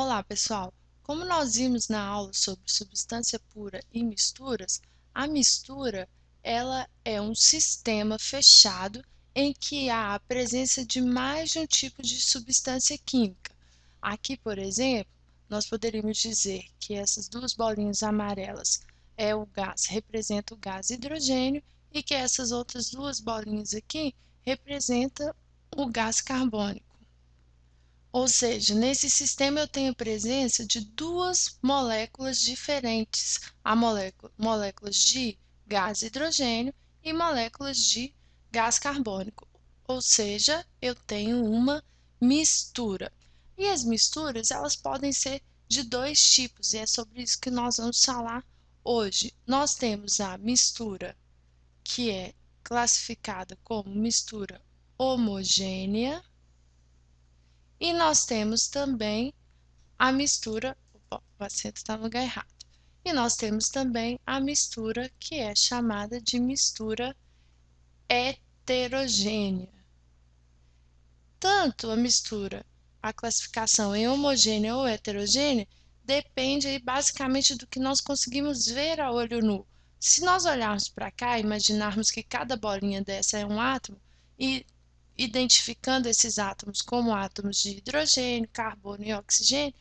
Olá, pessoal! Como nós vimos na aula sobre substância pura e misturas, a mistura ela é um sistema fechado em que há a presença de mais de um tipo de substância química. Aqui, por exemplo, nós poderíamos dizer que essas duas bolinhas amarelas representa o gás hidrogênio e que essas outras duas bolinhas aqui representam o gás carbônico. Ou seja, nesse sistema eu tenho presença de duas moléculas diferentes, moléculas de gás hidrogênio e moléculas de gás carbônico. Ou seja, eu tenho uma mistura. E as misturas, elas podem ser de dois tipos, e é sobre isso que nós vamos falar hoje. Nós temos a mistura que é classificada como mistura homogênea, e nós temos também a mistura, opa, o acento está no lugar errado. E nós temos também a mistura que é chamada de mistura heterogênea. Tanto a classificação em homogênea ou heterogênea, depende aí basicamente do que nós conseguimos ver a olho nu. Se nós olharmos para cá, imaginarmos que cada bolinha dessa é um átomo e identificando esses átomos como átomos de hidrogênio, carbono e oxigênio,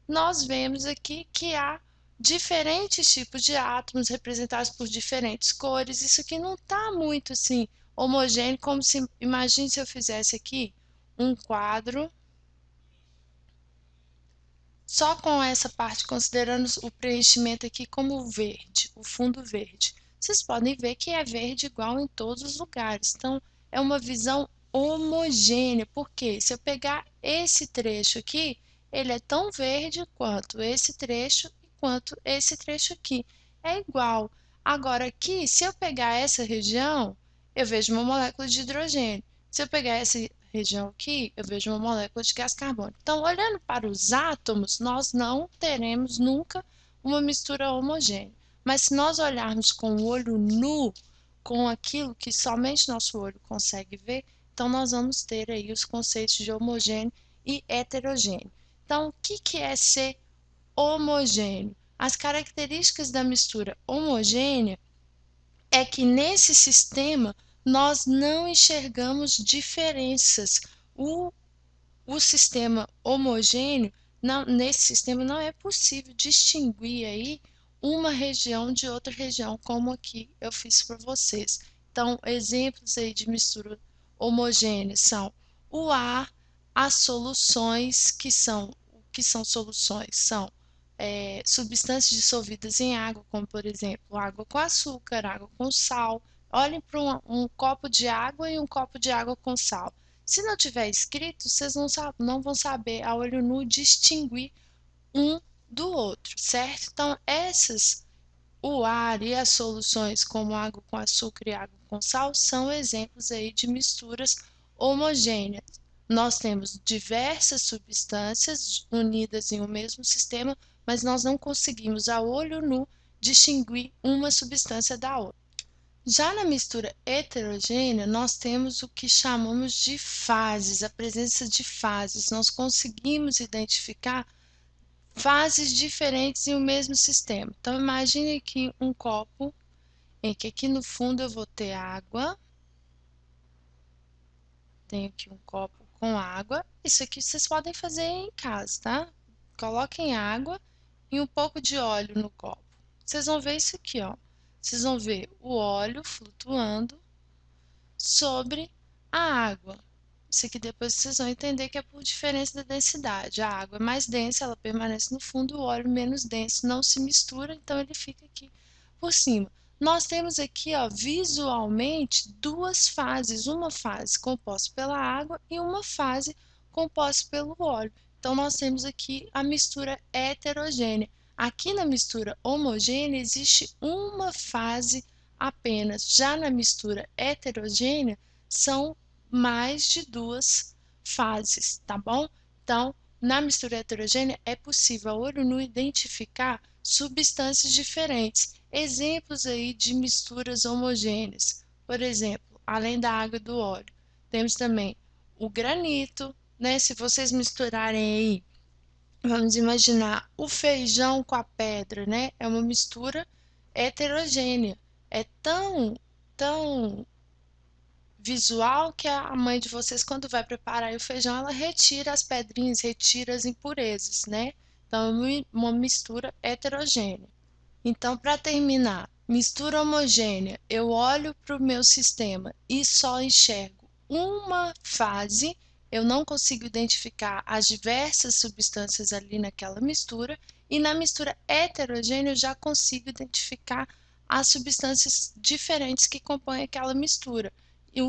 nós vemos aqui que há diferentes tipos de átomos representados por diferentes cores. Isso aqui não está muito assim homogêneo, como se, imagine se eu fizesse aqui um quadro só com essa parte, considerando o preenchimento aqui como verde, o fundo verde. Vocês podem ver que é verde igual em todos os lugares. Então, é uma visão homogênea, porque se eu pegar esse trecho aqui, ele é tão verde quanto esse trecho e quanto esse trecho aqui. É igual. Agora, aqui, se eu pegar essa região, eu vejo uma molécula de hidrogênio. Se eu pegar essa região aqui, eu vejo uma molécula de gás carbônico. Então, olhando para os átomos, nós não teremos nunca uma mistura homogênea. Mas se nós olharmos com o olho nu, com aquilo que somente nosso olho consegue ver, então nós vamos ter aí os conceitos de homogêneo e heterogêneo. Então, o que é ser homogêneo? As características da mistura homogênea é que nesse sistema nós não enxergamos diferenças. O sistema homogêneo, nesse sistema não é possível distinguir aí uma região de outra região, como aqui eu fiz para vocês. Então, exemplos aí de mistura homogênea são o ar, as soluções, que são soluções? São substâncias dissolvidas em água, como por exemplo, água com açúcar, água com sal. Olhem para um copo de água e um copo de água com sal. Se não tiver escrito, vocês não vão saber a olho nu distinguir um do outro, certo? Então, o ar e as soluções como água com açúcar e água com sal são exemplos aí de misturas homogêneas. Nós temos diversas substâncias unidas em um mesmo sistema, mas nós não conseguimos a olho nu distinguir uma substância da outra. Já na mistura heterogênea, nós temos o que chamamos de fases, a presença de fases. Nós conseguimos identificar fases diferentes em um mesmo sistema. Então, imagine aqui um copo em que aqui no fundo eu vou ter água. Tenho aqui um copo com água. Isso aqui vocês podem fazer em casa, tá? Coloquem água e um pouco de óleo no copo. Vocês vão ver isso aqui, ó. Vocês vão ver o óleo flutuando sobre a água. Isso aqui depois vocês vão entender que é por diferença da densidade. A água é mais densa, ela permanece no fundo, o óleo menos denso não se mistura, então ele fica aqui por cima. Nós temos aqui, ó, visualmente, duas fases, uma fase composta pela água e uma fase composta pelo óleo. Então, nós temos aqui a mistura heterogênea. Aqui na mistura homogênea existe uma fase apenas. Já na mistura heterogênea, são mais de duas fases, tá bom? Então, na mistura heterogênea, é possível a olho nu identificar substâncias diferentes. Exemplos aí de misturas homogêneas. Por exemplo, além da água e do óleo, temos também o granito, né? Se vocês misturarem aí Vamos imaginar o feijão com a pedra, né? É uma mistura heterogênea. É tão visual que a mãe de vocês, quando vai preparar o feijão, ela retira as pedrinhas, retira as impurezas, né? Então, é uma mistura heterogênea. Então, para terminar, mistura homogênea, eu olho para o meu sistema e só enxergo uma fase, eu não consigo identificar as diversas substâncias ali naquela mistura, e na mistura heterogênea eu já consigo identificar as substâncias diferentes que compõem aquela mistura. E,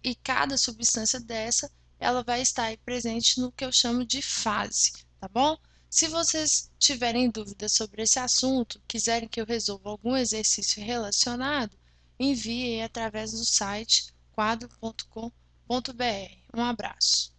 e cada substância dessa, ela vai estar aí presente no que eu chamo de fase, tá bom? Se vocês tiverem dúvidas sobre esse assunto, quiserem que eu resolva algum exercício relacionado, envie através do site quadro.com.br. Um abraço.